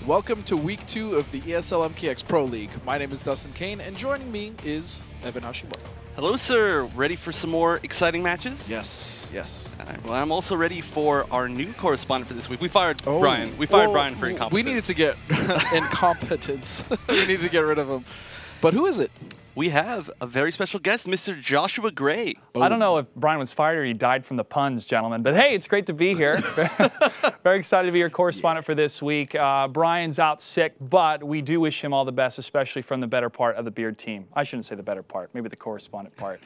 Welcome to Week 2 of the ESL MKX Pro League. My name is Dustin Kane, and joining me is Evan Hashimoto. Hello, sir. Ready for some more exciting matches? Yes, yes. Well, I'm also ready for our new correspondent for this week. We fired Brian. We fired Brian for incompetence. We needed to get incompetence. We needed to get rid of him. But who is it? We have a very special guest, Mr. Joshua Gray. I don't know if Brian was fired or he died from the puns, gentlemen. But hey, it's great to be here. Very excited to be your correspondent for this week. Brian's out sick, but we do wish him all the best, especially from the better part of the Beard team. I shouldn't say the better part, maybe the correspondent part.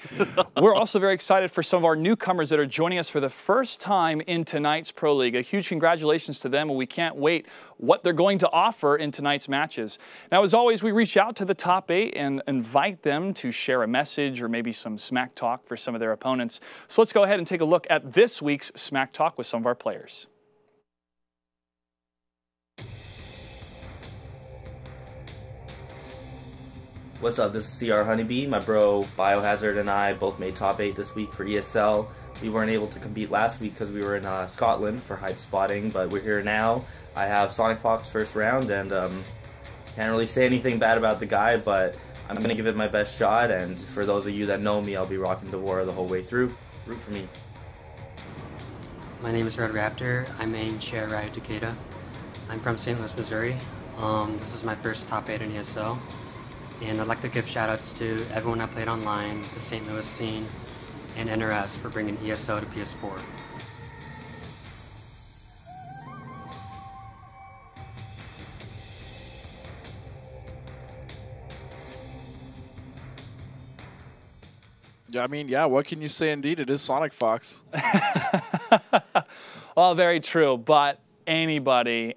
We're also very excited for some of our newcomers that are joining us for the first time in tonight's Pro League. A huge congratulations to them, and we can't wait what they're going to offer in tonight's matches. Now, as always, we reach out to the top 8 and invite them to share a message or maybe some smack talk for some of their opponents. So let's go ahead and take a look at this week's smack talk with some of our players. What's up, this is CR Honeybee. My bro Biohazard and I both made top 8 this week for ESL. We weren't able to compete last week because we were in Scotland for hype spotting, but we're here now. I have Sonic Fox first round, and can't really say anything bad about the guy, but I'm going to give it my best shot, and for those of you that know me, I'll be rocking the war the whole way through. Root for me. My name is Red Raptor. I main Chair Ryu Takeda. I'm from St. Louis, Missouri. This is my first top 8 in ESL. And I'd like to give shoutouts to everyone I played online, the St. Louis scene, and NRS for bringing ESL to PS4. I mean, yeah, what can you say? Indeed, it is Sonic Fox. Well, very true, but anybody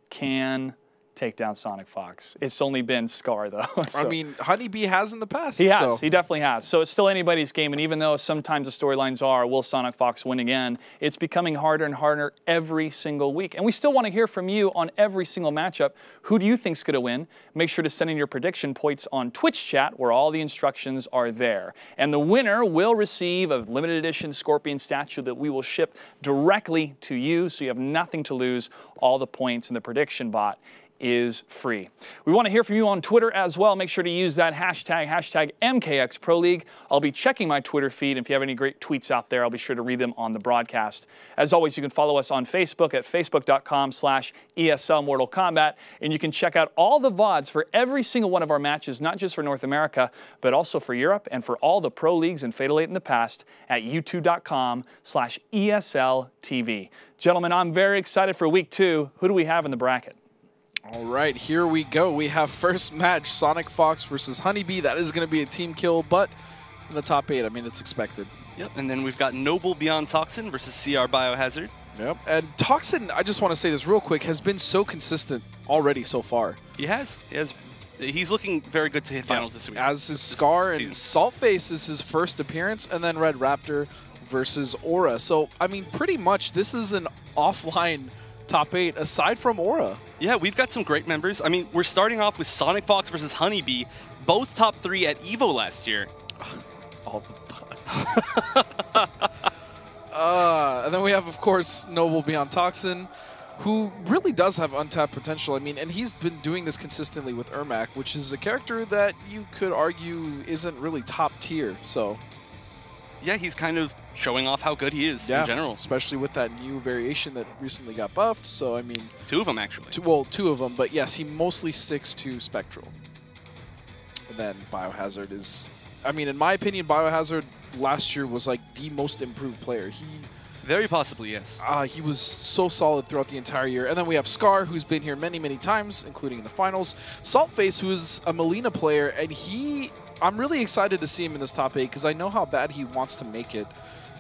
can take down Sonic Fox. It's only been Scar, though. So. I mean, Honeybee has in the past. He has. He definitely has. So it's still anybody's game, and even though sometimes the storylines are, will Sonic Fox win again, it's becoming harder and harder every single week. And we still want to hear from you on every single matchup. Who do you think's going to win? Make sure to send in your prediction points on Twitch chat, where all the instructions are there. And the winner will receive a limited edition Scorpion statue that we will ship directly to you, so you have nothing to lose. All the points in the prediction bot is free. We want to hear from you on Twitter as well. Make sure to use that hashtag MKX Pro League. I'll be checking my Twitter feed. If you have any great tweets out there, I'll be sure to read them on the broadcast. As always, you can follow us on Facebook at facebook.com/ESL Mortal Kombat, and you can check out all the VODs for every single one of our matches, not just for North America, but also for Europe and for all the Pro Leagues and Fatal 8 in the past at youtube.com/ESL TV. Gentlemen, I'm very excited for Week 2. Who do we have in the bracket? All right, here we go. We have first match, Sonic Fox versus Honeybee. That is going to be a team kill, but in the top 8, I mean, it's expected. Yep, and then we've got Noble Beyond Toxin versus CR Biohazard. Yep, and Toxin, I just want to say this real quick, has been so consistent already so far. He has. He's looking very good to hit finals this week. As is Scar, and Saltface is his first appearance, and then Red Raptor versus Aura. So, I mean, pretty much this is an offline top 8 aside from Aura. Yeah, we've got some great members. I mean, we're starting off with Sonic Fox versus Honeybee, both top 3 at EVO last year. All the bugs. And then we have, of course, Noble Beyond Toxin, who really does have untapped potential. I mean, and he's been doing this consistently with Ermac, which is a character that you could argue isn't really top tier. So, yeah, he's kind of showing off how good he is in general. Especially with that new variation that recently got buffed. So, I mean... 2 of them, actually. Two of them. But, yes, he mostly sticks to Spectral. And then Biohazard is... I mean, in my opinion, Biohazard last year was, like, the most improved player. Very possibly, yes. He was so solid throughout the entire year. And then we have Scar, who's been here many, many times, including in the finals. Saltface, who is a Melina player, and I'm really excited to see him in this top 8 because I know how bad he wants to make it.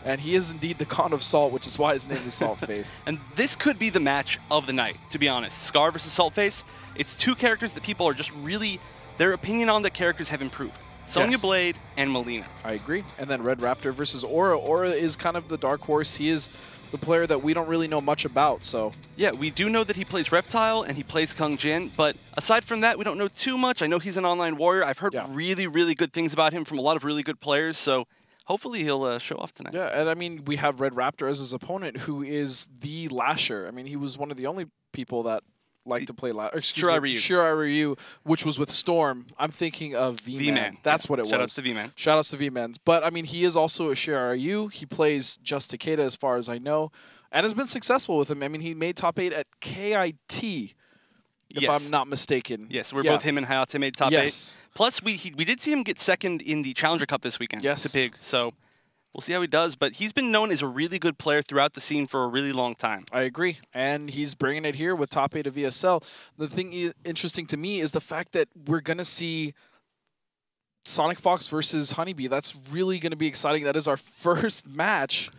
And he is indeed the Con of Salt, which is why his name is Saltface. And this could be the match of the night, to be honest. Scar versus Saltface. It's 2 characters that people are just really, their opinion on the characters have improved. Sonya Blade and Melina. I agree. And then Red Raptor versus Aura. Aura is kind of the dark horse. He is the player that we don't really know much about, so. Yeah, we do know that he plays Reptile and he plays Kung Jin, but aside from that, we don't know too much. I know he's an online warrior. I've heard really, really good things about him from a lot of really good players, so hopefully he'll show off tonight. Yeah, and I mean, we have Red Raptor as his opponent, who is the Lasher. I mean, he was one of the only people that like to play Shirai Ryu, which was with Storm. I'm thinking of V-Man. That's what it was. Shoutouts to V-Man. Shoutouts to V-Man. But, I mean, he is also a Shirai Ryu. He plays just Takeda as far as I know, and has been successful with him. I mean, he made top 8 at KIT, if I'm not mistaken. Yes, both him and Hayate made top 8. Plus, we did see him get second in the Challenger Cup this weekend. Yes. To Pig, so we'll see how he does. But he's been known as a really good player throughout the scene for a really long time. I agree, and he's bringing it here with top 8 of ESL. The thing interesting to me is the fact that we're going to see Sonic Fox versus Honeybee. That's really going to be exciting. That is our first match.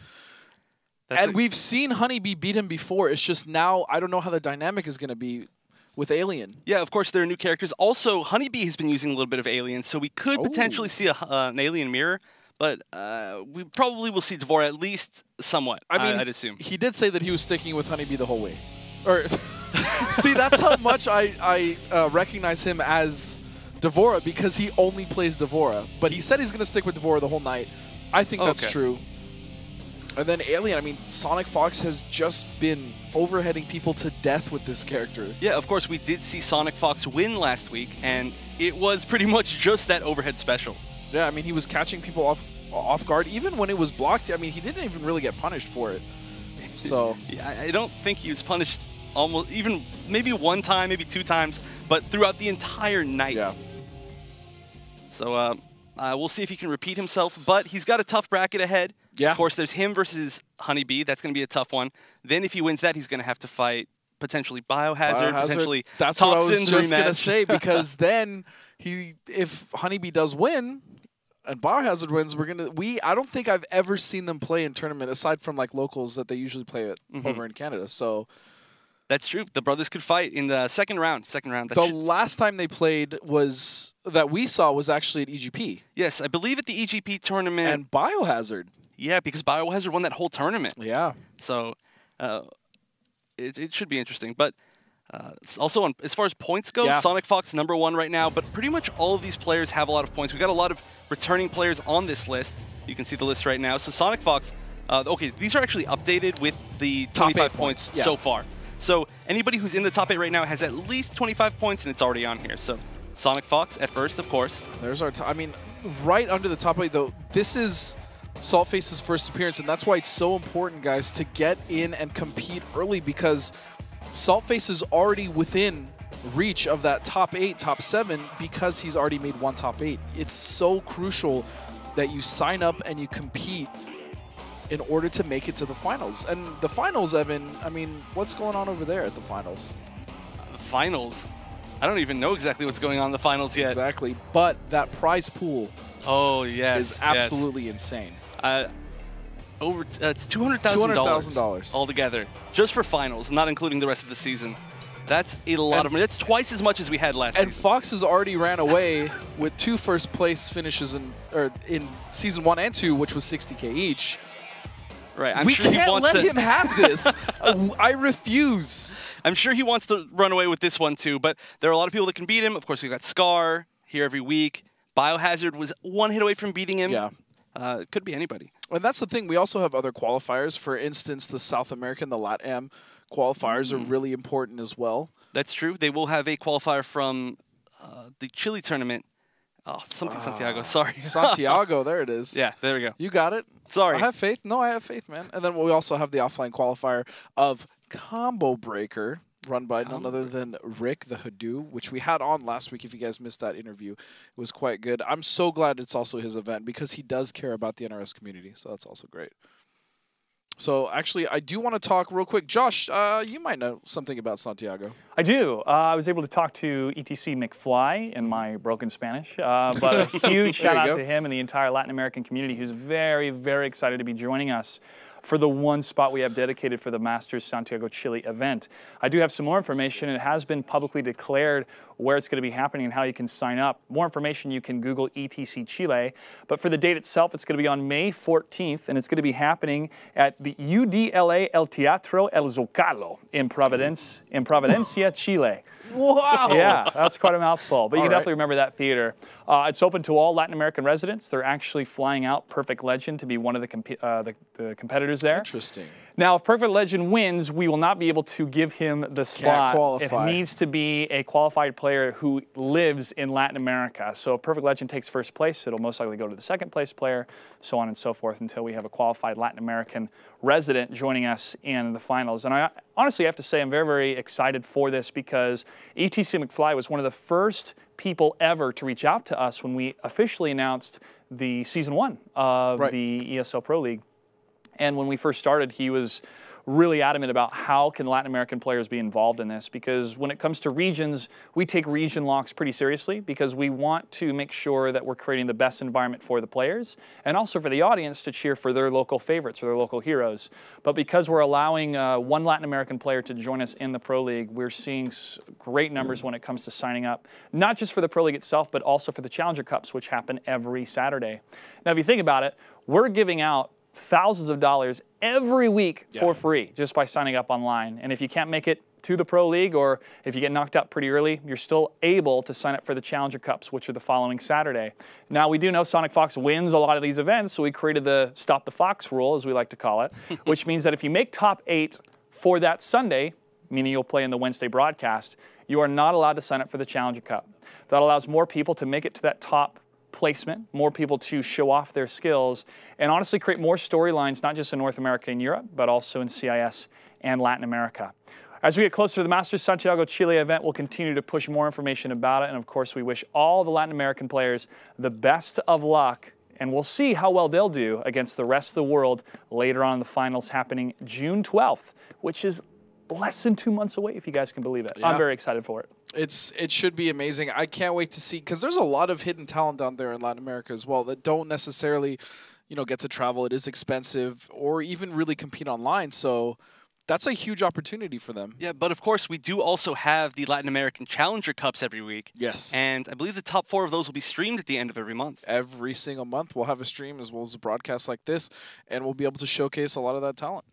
And we've seen Honeybee beat him before. It's just now I don't know how the dynamic is going to be with Alien. Yeah, of course, there are new characters. Also, Honeybee has been using a little bit of Alien, so we could potentially see an Alien mirror. But we probably will see D'Vorah at least somewhat, I mean, I'd assume. He did say that he was sticking with Honeybee the whole way. Or see, that's how much I recognize him as D'Vorah, because he only plays D'Vorah. But he said he's going to stick with D'Vorah the whole night. I think that's true. And then Alien, I mean, Sonic Fox has just been overheading people to death with this character. Yeah, of course, we did see Sonic Fox win last week, and it was pretty much just that overhead special. Yeah, I mean, he was catching people off guard. Even when it was blocked, I mean, he didn't even really get punished for it. So yeah, I don't think he was punished almost even maybe one time, maybe 2 times, but throughout the entire night. Yeah. So we'll see if he can repeat himself, but he's got a tough bracket ahead. Yeah. Of course, there's him versus Honeybee. That's going to be a tough one. Then if he wins that, he's going to have to fight potentially Biohazard, potentially That's Toxin, what I was just going to rematch. say, because then if Honeybee does win and Biohazard wins, I don't think I've ever seen them play in tournament aside from like locals that they usually play at over in Canada. So that's true. The brothers could fight in the second round. The last time they played that we saw was actually at EGP. Yes, I believe at the EGP tournament. And Biohazard. Yeah, because Biohazard won that whole tournament. Yeah. So it should be interesting. But also, as far as points go, Sonic Fox #1 right now. But pretty much all of these players have a lot of points. We've got a lot of returning players on this list. You can see the list right now. So Sonic Fox, okay, these are actually updated with the 25 points so far. So anybody who's in the top 8 right now has at least 25 points, and it's already on here. So Sonic Fox at first, of course. There's our I mean, right under the top 8, though, this is Saltface's first appearance, and that's why it's so important, guys, to get in and compete early, because Saltface is already within reach of that top 8, top 7, because he's already made one top 8. It's so crucial that you sign up and you compete in order to make it to the finals. And the finals, Evan, I mean, what's going on over there at the finals? The finals? I don't even know exactly what's going on in the finals yet. Exactly, but that prize pool is absolutely insane. It's $200,000 altogether, just for finals, not including the rest of the season. That's a lot of money. That's twice as much as we had last season. And Fox has already ran away with 2 first-place finishes in Season 1 and 2, which was $60K each. Right, we can't let him have this. I refuse. I'm sure he wants to run away with this one too, but there are a lot of people that can beat him. Of course, we've got Scar here every week. Biohazard was 1 hit away from beating him. Yeah. It could be anybody. And that's the thing. We also have other qualifiers. For instance, the South American, the LATAM qualifiers are really important as well. That's true. They will have a qualifier from the Chile tournament. Oh, something Santiago. Sorry. Santiago, there it is. Yeah, there we go. You got it. Sorry. I have faith. No, I have faith, man. And then we also have the offline qualifier of Combo Breaker, run by none other than Rick the Hadoo, which we had on last week. If you guys missed that interview, it was quite good. I'm so glad it's also his event, because he does care about the NRS community, so that's also great. So actually, I do want to talk real quick. Josh, you might know something about Santiago. I do. I was able to talk to ETC McFly in my broken Spanish, but a huge shout out to him and the entire Latin American community, who's very, very excited to be joining us for the 1 spot we have dedicated for the Masters Santiago Chile event. I do have some more information. It has been publicly declared where it's going to be happening and how you can sign up. More information, you can Google ETC Chile. But for the date itself, it's going to be on May 14th, and it's going to be happening at the UDLA El Teatro El Zocalo in Providencia, Chile. Wow. Yeah, that's quite a mouthful. But you All can right. definitely remember that theater. It's open to all Latin American residents. They're actually flying out Perfect Legend to be one of the competitors there. Interesting. Now, if Perfect Legend wins, we will not be able to give him the spot. Qualify. It needs to be a qualified player who lives in Latin America. So if Perfect Legend takes first place, it'll most likely go to the second place player, so on and so forth, until we have a qualified Latin American resident joining us in the finals. And I honestly have to say I'm very, very excited for this because ETC McFly was one of the first people ever to reach out to us when we officially announced the Season 1 of the ESL Pro League. And when we first started, he was really adamant about how can Latin American players be involved in this, because when it comes to regions, we take region locks pretty seriously because we want to make sure that we're creating the best environment for the players and also for the audience to cheer for their local favorites or their local heroes. But because we're allowing one Latin American player to join us in the Pro League, we're seeing great numbers when it comes to signing up, not just for the Pro League itself, but also for the Challenger Cups, which happen every Saturday. Now, if you think about it, we're giving out thousands of dollars every week for free just by signing up online. And if you can't make it to the Pro League, or if you get knocked out pretty early, you're still able to sign up for the Challenger Cups, which are the following Saturday. Now, we do know Sonic Fox wins a lot of these events, so we created the Stop the Fox rule, as we like to call it, which means that if you make top 8 for that Sunday, meaning you'll play in the Wednesday broadcast, you are not allowed to sign up for the Challenger Cup. That allows more people to make it to that top placement, more people to show off their skills, and honestly create more storylines, not just in North America and Europe, but also in CIS and Latin America. As we get closer to the Masters Santiago Chile event, we'll continue to push more information about it, and of course we wish all the Latin American players the best of luck, and we'll see how well they'll do against the rest of the world later on in the finals happening June 12th, which is less than 2 months away, if you guys can believe it. Yeah. I'm very excited for it. It should be amazing. I can't wait to see, because there's a lot of hidden talent down there in Latin America as well that don't necessarily, get to travel. It is expensive, or even really compete online. So that's a huge opportunity for them. Yeah, but of course, we do also have the Latin American Challenger Cups every week. Yes. And I believe the top 4 of those will be streamed at the end of every month. Every single month, we'll have a stream as well as a broadcast like this, and we'll be able to showcase a lot of that talent.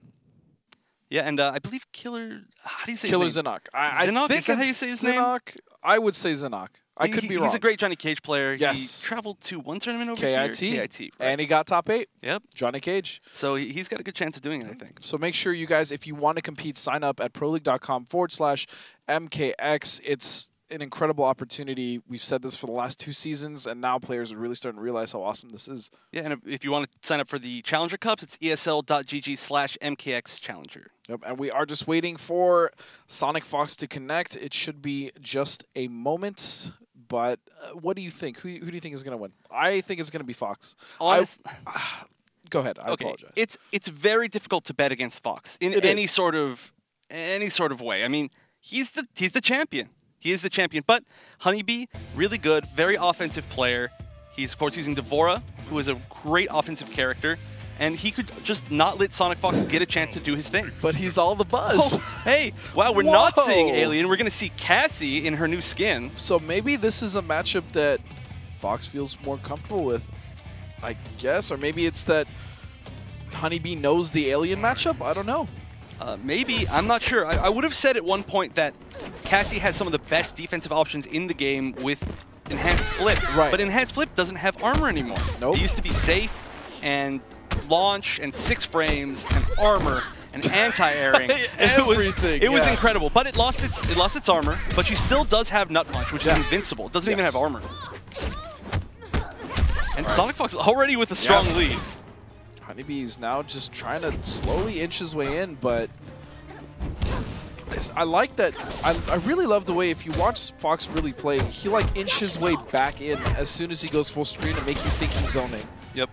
Yeah, and I believe Killer, how do you say Killer his name? Zinok. I Zinok? think Is that how you it's say his name? Zinok. I would say Zinok. I could be wrong. He's a great Johnny Cage player. Yes. He traveled to one tournament over KIT. here. KIT, right? And he got top 8. Yep. Johnny Cage. So he's got a good chance of doing it, I think. So make sure you guys, if you want to compete, sign up at proleague.com/MKX. It's an incredible opportunity. We've said this for the last 2 seasons, and now players are really starting to realize how awesome this is. Yeah, and if you want to sign up for the Challenger Cups, it's esl.gg/MKX Challenger. Yep, and we are just waiting for Sonic Fox to connect. It should be just a moment. But what do you think? Who do you think is going to win? I think it's going to be Fox. Go ahead. I apologize. It's very difficult to bet against Fox in any sort of way. I mean, he's the champion. He is the champion. But Honeybee, really good, very offensive player. He's of course using Devora, who is a great offensive character. And he could just not let Sonic Fox get a chance to do his thing. But he's all the buzz. Oh, hey, wow, we're not seeing Alien. We're going to see Cassie in her new skin. So maybe this is a matchup that Fox feels more comfortable with, I guess. Or maybe it's that Honeybee knows the Alien matchup. I don't know. Maybe. I'm not sure. I would have said at one point that Cassie has some of the best defensive options in the game with Enhanced Flip. Right. But Enhanced Flip doesn't have armor anymore. Nope. It used to be safe and launch and 6 frames and armor and anti-airing. It was incredible, but it lost its armor. But she still does have Nut Punch, which is invincible. It doesn't even have armor. And Sonic Fox is already with a strong lead. Honeybee is now just trying to slowly inch his way in, but I like that. I really love the way, if you watch Fox really play, he inches his way back in as soon as he goes full screen to make you think he's zoning. Yep.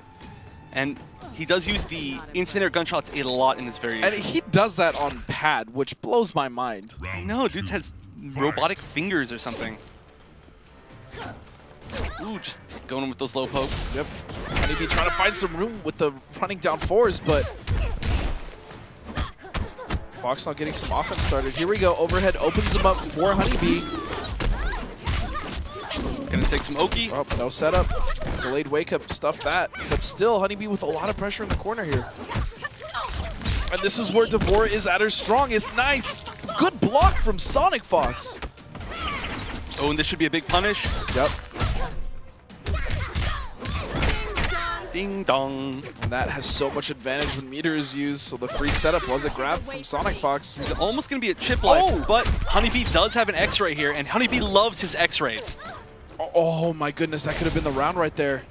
And he does use the instant air gunshots a lot in this variation. And he does that on pad, which blows my mind. I know, dude has robotic fingers or something. Ooh, just going with those low pokes. Yep. Honeybee trying to find some room with the running down 4s, but Fox not getting some offense started. Here we go. Overhead opens him up for Honeybee. Gonna take some Oki. Oh, no setup. Delayed wake up, stuff that. But still, Honeybee with a lot of pressure in the corner here. And this is where Devora is at her strongest. Nice. Good block from Sonic Fox. Oh, and this should be a big punish. Yep. Ding dong. And that has so much advantage when meter is used, so the free setup was a grab from Sonic Fox. He's almost going to be a chip life, but Honeybee does have an X-ray here, and Honeybee loves his X-rays. Oh my goodness, that could have been the round right there.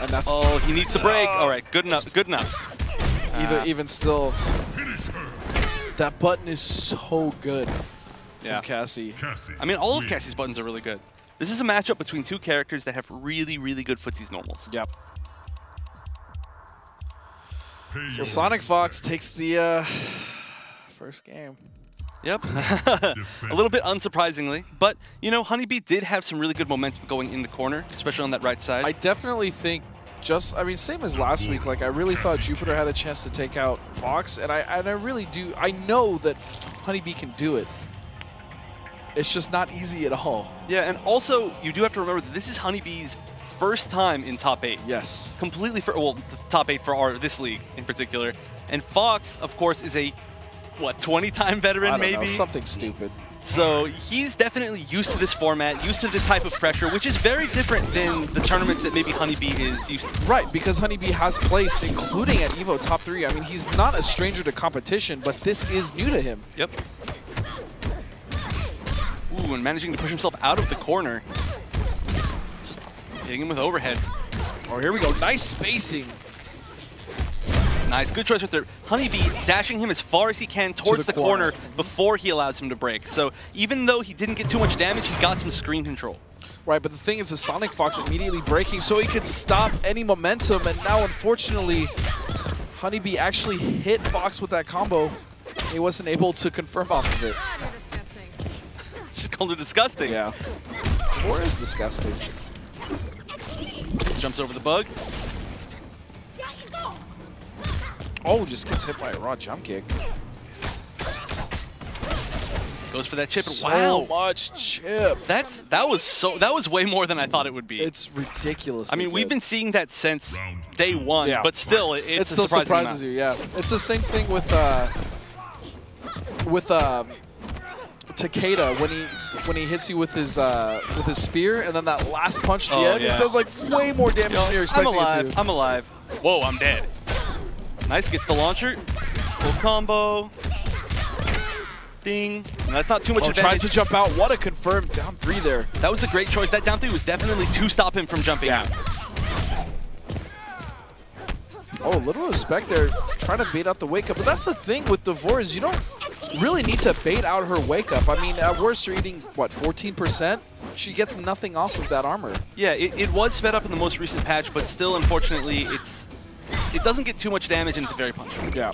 And that's he needs to break. All right, good enough, good enough. even still, that button is so good Yeah. from Cassie. I mean, all of Cassie's buttons are really good. This is a matchup between two characters that have really, really good footsies normals. Yep. So Sonic Fox takes the first game. Yep. A little bit unsurprisingly, but you know, Honeybee did have some really good momentum going in the corner, especially on that right side. I definitely think I mean, same as last week, like I really thought Jupiter had a chance to take out Fox, and I really do. I know that Honeybee can do it. It's just not easy at all. Yeah, and also you do have to remember that this is Honeybee's first time in top 8. Yes. Completely well, the top 8 for this league in particular. And Fox, of course, is a, what, 20-time veteran maybe? Something stupid. So he's definitely used to this format, used to this type of pressure, which is very different than the tournaments that maybe Honeybee is used to. Right, because Honeybee has placed, including at EVO top 3. I mean, he's not a stranger to competition, but this is new to him. Yep. Ooh, and managing to push himself out of the corner. Just hitting him with overheads. Oh, here we go. Nice spacing. Nice, good choice right there. Honeybee dashing him as far as he can towards the corner before he allows him to break. So even though he didn't get too much damage, he got some screen control. Right, but the thing is, the Sonic Fox immediately breaking so he could stop any momentum, and now unfortunately, Honeybee actually hit Fox with that combo. He wasn't able to confirm off of it. Should call it disgusting. Yeah. 4 is disgusting. Just jumps over the bug. Oh, just gets hit by a raw jump kick. Goes for that chip. So wow, much chip. That was way more than I thought it would be. It's ridiculous. I mean, we've been seeing that since day one, but still, it still surprises you. Yeah, it's the same thing with Takeda when he hits you with his spear, and then that last punch at the end, it does like way more damage than you're expecting it to. I'm alive. Whoa, I'm dead. Nice, gets the launcher. Full combo. Ding. And that's not too much advantage. Tries to jump out. What a confirmed down 3 there. That was a great choice. That down 3 was definitely to stop him from jumping out. Oh, a little respect there. Trying to bait out the wake up. But that's the thing with Devore is you don't really need to bait out her wake up. I mean, at worst, you're eating, what, 14%? She gets nothing off of that armor. Yeah, it was sped up in the most recent patch, but still, unfortunately, it doesn't get too much damage and it's very punishable. Yeah.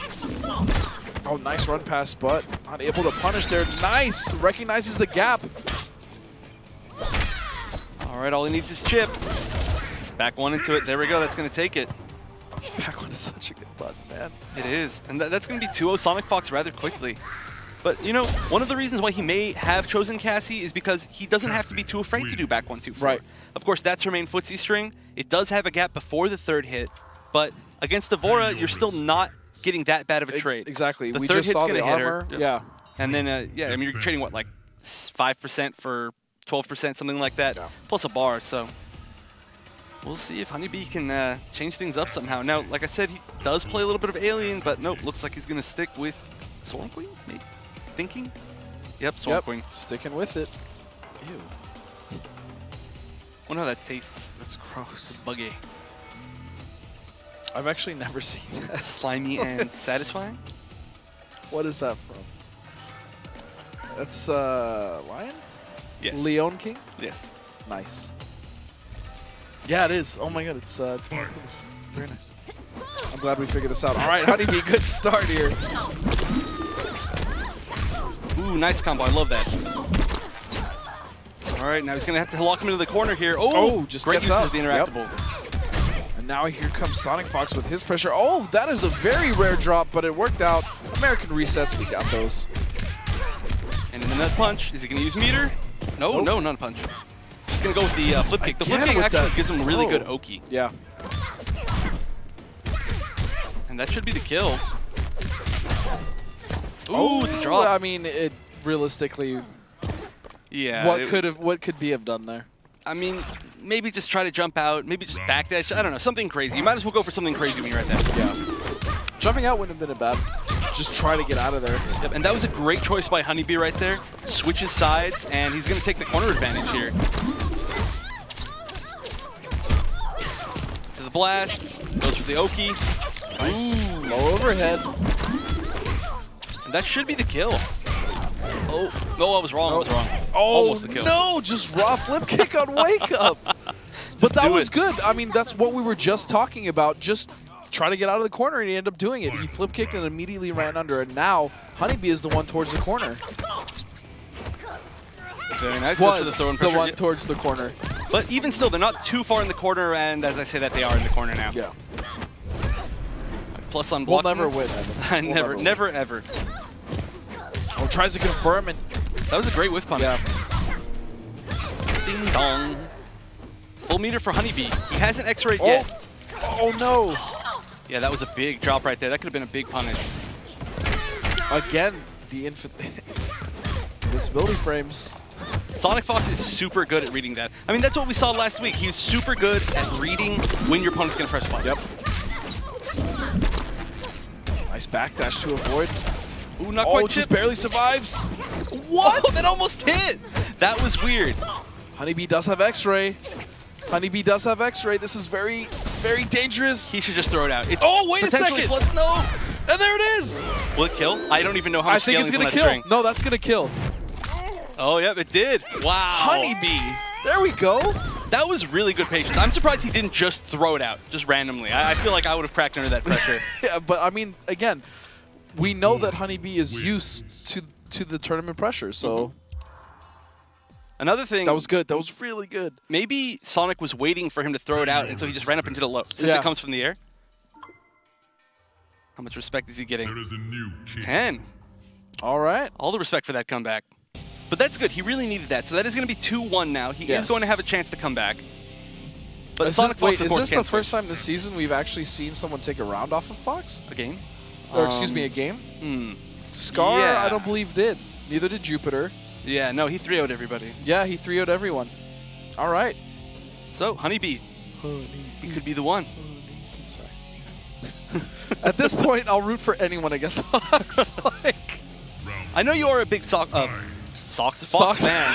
Oh, nice run pass, but not able to punish there. Nice! Recognizes the gap. All right, all he needs is chip. Back one into it. There we go. That's going to take it. Back one is such a good button, man. It is. And that's going to be 2-0 Sonic Fox rather quickly. But, you know, one of the reasons why he may have chosen Cassie is because he doesn't have to be too afraid to do back 1-2-4. Right. Of course, that's her main footsie string. It does have a gap before the third hit, but against Devora, you're still not getting that bad of a trade. Exactly. The we third just hit's saw gonna the hit armor. her. Yeah. And then, yeah, I mean, you're trading, what, like 5% for 12%, something like that, plus a bar, so we'll see if Honeybee can change things up somehow. Now, like I said, he does play a little bit of Alien, but nope, looks like he's going to stick with Swarm Queen, maybe? Thinking? Yep, Swarm Queen. Sticking with it. Ew. Wonder how that tastes. That's gross. Buggy. I've actually never seen that. Slimy and satisfying? What is that from? That's Lion? Yes. Leon King? Yes. Nice. Yeah, it is. Oh my god, it's very nice. I'm glad we figured this out. All right, Honeybee, good start here. Ooh, nice combo. I love that. All right, now he's going to have to lock him into the corner here. Oh, just great gets use out. of the interactable. And now here comes Sonic Fox with his pressure. Oh, that is a very rare drop, but it worked out. American resets, we got those. And in the nut punch, is he going to use meter? No, no, not a punch. He's going to go with the flip kick. The flip kick actually gives him really good Oki. Yeah. And that should be the kill. Ooh, the drop. I mean, it realistically, Yeah. What could be have done there? I mean, maybe just try to jump out, maybe just backdash. I don't know, something crazy. You might as well go for something crazy when you're at that. Yeah. Jumping out wouldn't have been a bad. Just try to get out of there. Yep, and that was a great choice by Honeybee right there. Switches sides, and he's going to take the corner advantage here. To the blast, goes for the Oki. Nice. Low overhead. And that should be the kill. Oh, no, I was wrong. I was wrong. Oh, almost the kill. No, just raw flip kick on wake up. But that was good. I mean, that's what we were just talking about. Just try to get out of the corner, and he ended up doing it. He flip kicked and immediately ran under, and now Honeybee is the one towards the corner. Very nice. Was the one towards the corner. But even still, they're not too far in the corner, and as I say that, they are in the corner now. Yeah. Plus on blocking. We'll never win, Evan. Never, ever. Oh, tries to confirm, and that was a great whiff punish. Yeah. Ding dong. Full meter for Honeybee. He hasn't X-rayed yet. Oh no. Yeah, that was a big drop right there. That could have been a big punish. Again, the invincibility frames. Sonic Fox is super good at reading that. I mean, that's what we saw last week. He's super good at reading when your opponent's going to press buttons. Yep. Nice backdash to avoid. Ooh, not quite. Just barely survives. What? Oh, that almost hit. That was weird. Honeybee does have X-ray. Honeybee does have X-ray. This is very, very dangerous. He should just throw it out. It's wait a second. No. And there it is. Will it kill? I don't even know how much I think it's going to kill. String. No, that's going to kill. Oh, yep, it did. Wow. Honeybee. There we go. That was really good patience. I'm surprised he didn't just throw it out, just randomly. I feel like I would have cracked under that pressure. Yeah, but I mean, again, we know that Honeybee is used to the tournament pressure, so... Another thing... That was good. That was really good. Maybe Sonic was waiting for him to throw it out, and so he just ran up into the low. Since it comes from the air. How much respect is he getting? There is a new 10. All right. All the respect for that comeback. But that's good. He really needed that. So that is going to be 2-1 now. He is going to have a chance to come back. But Sonic Fox, of course, is this the first time this season we've actually seen someone take a round off of Fox? A game? Or excuse me, a game? Scar, yeah. I don't believe did. Neither did Jupiter. Yeah, no, he 3-0'd everybody. Yeah, he 3-0'd everyone. All right. So, Honeybee. He could be the one. Sorry. At this point, I'll root for anyone against Fox. I know you are a big Fox fan.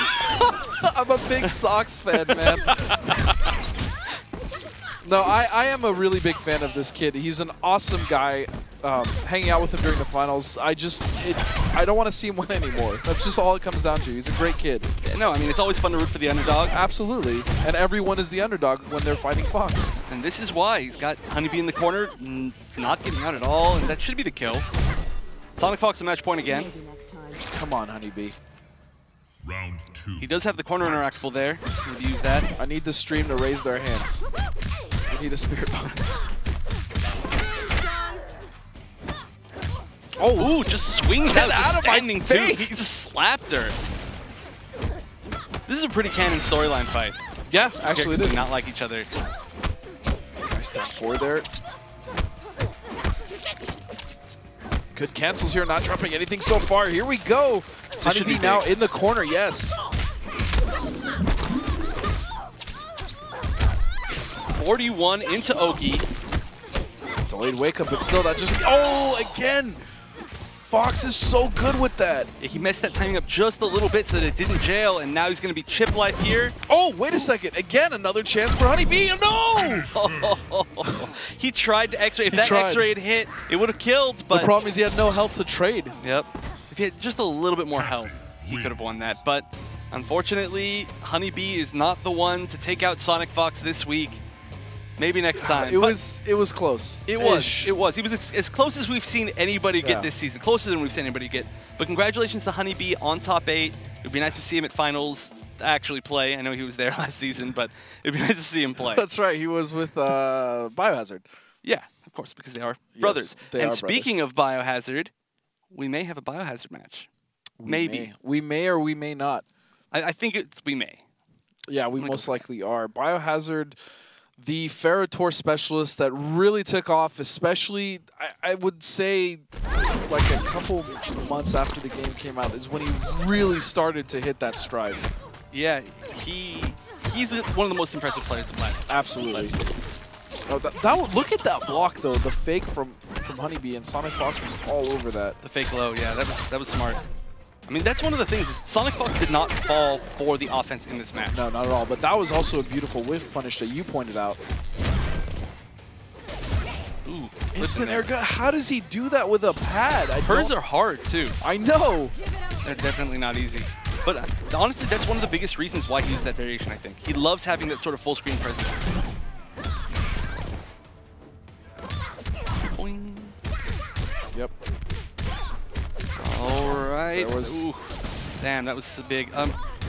I'm a big Sox fan, man. No, I am a really big fan of this kid. He's an awesome guy. Hanging out with him during the finals, I don't want to see him win anymore. That's just all it comes down to. He's a great kid. Yeah, no, I mean, it's always fun to root for the underdog. Absolutely. And everyone is the underdog when they're fighting Fox. And this is why. He's got Honeybee in the corner, not getting out at all, and that should be the kill. Sonic Fox a match point again. Come on, Honeybee. Round 2. He does have the corner interactable there. Maybe use that. I need the stream to raise their hands. I need a spirit bomb. Oh, ooh, just swings out of my face. Slapped her. This is a pretty canon storyline fight. Yeah, actually it is. Not like each other. Nice down 4 there. Good cancels here, not dropping anything so far. Here we go. Honeybee now in the corner, yes. 41 into Oki. Delayed wake up, but still that just... Oh, again! Fox is so good with that. Yeah, he messed that timing up just a little bit so that it didn't jail, and now he's going to be chip life here. Oh, wait a second. Again, another chance for Honeybee. Oh, no! He tried to X-ray. If that X-ray had hit, it would have killed, but... The problem is he had no health to trade. Yep. If he had just a little bit more health, he could have won that. But unfortunately, Honeybee is not the one to take out Sonic Fox this week. Maybe next time. It was close. It was. It was. He was as close as we've seen anybody get this season. Closer than we've seen anybody get. But congratulations to Honeybee on top 8. It would be nice to see him at finals to actually play. I know he was there last season, but it would be nice to see him play. That's right. He was with Biohazard. Yeah, of course, because they are brothers. They are speaking of Biohazard, we may have a Biohazard match. Maybe. We may or we may not. I think we may. Yeah, we most likely are. Biohazard... the Ferrotor specialist that really took off, especially, I would say, like a couple months after the game came out, is when he really started to hit that stride. Yeah, he's one of the most impressive players of last. Absolutely. Oh, look at that block, though. The fake from Honeybee, and Sonic Fox was all over that. The fake low, yeah, that was smart. I mean, that's one of the things. Is Sonic Fox did not fall for the offense in this match. No, not at all. But that was also a beautiful whiff punish that you pointed out. Ooh, instant air gun. How does he do that with a pad? Hers are hard, too. I know. They're definitely not easy. But honestly, that's one of the biggest reasons why he uses that variation, I think. He loves having that sort of full screen presence. Boing. Yep. All right. Ooh. Damn, that was big.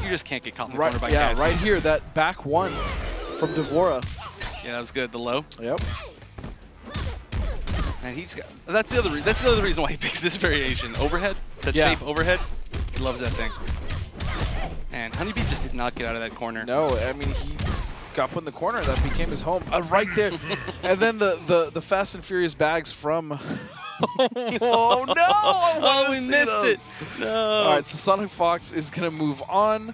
You just can't get caught in the corner by Yeah, Cass. right here, that back one from Devora. Yeah, that was good. The low. Yep. And he's got, that's the other reason why he picks this variation. Overhead, that safe overhead. He loves that thing. And Honeybee just did not get out of that corner. No, I mean he got put in the corner. That became his home. Right there. And then the Fast and Furious bags from. Oh no! We missed it. No. All right, so Sonic Fox is gonna move on.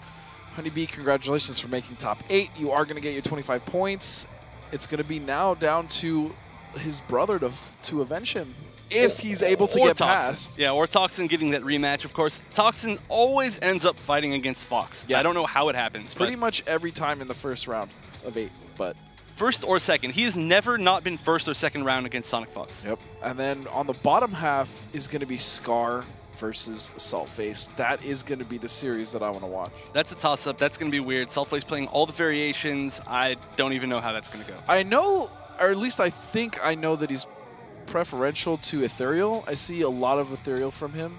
Honeybee, congratulations for making top 8. You are gonna get your 25 points. It's gonna be now down to his brother to avenge him if he's able to get past. Yeah, or Toxin getting that rematch. Of course, Toxin always ends up fighting against Fox. Yeah. I don't know how it happens. Pretty much every time in the first round of 8, but. First or second. He has never not been first or second round against Sonic Fox. Yep. And then on the bottom half is going to be Scar versus Saltface. That is going to be the series that I want to watch. That's a toss-up. That's going to be weird. Saltface playing all the variations. I don't even know how that's going to go. I know, or at least I think I know that he's preferential to Ethereal. I see a lot of Ethereal from him,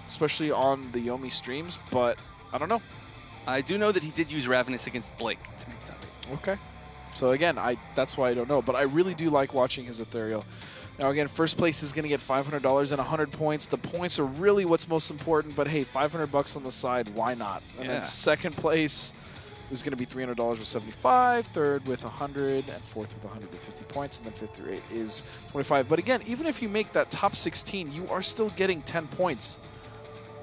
especially on the Yomi streams, but I don't know. I do know that he did use Ravenous against Blake to make top 8. Okay. So again, that's why I don't know, but I really do like watching his Ethereal. Now again, first place is going to get $500 and 100 points. The points are really what's most important, but hey, $500 on the side, why not? And then second place is going to be $300 with 75, third with 100, and fourth with 150 points, and then fifth through 8 is 25. But again, even if you make that top 16, you are still getting 10 points.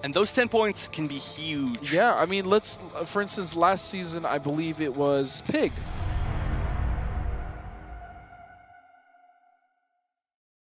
And those 10 points can be huge. Yeah, I mean, for instance, last season, I believe it was Pig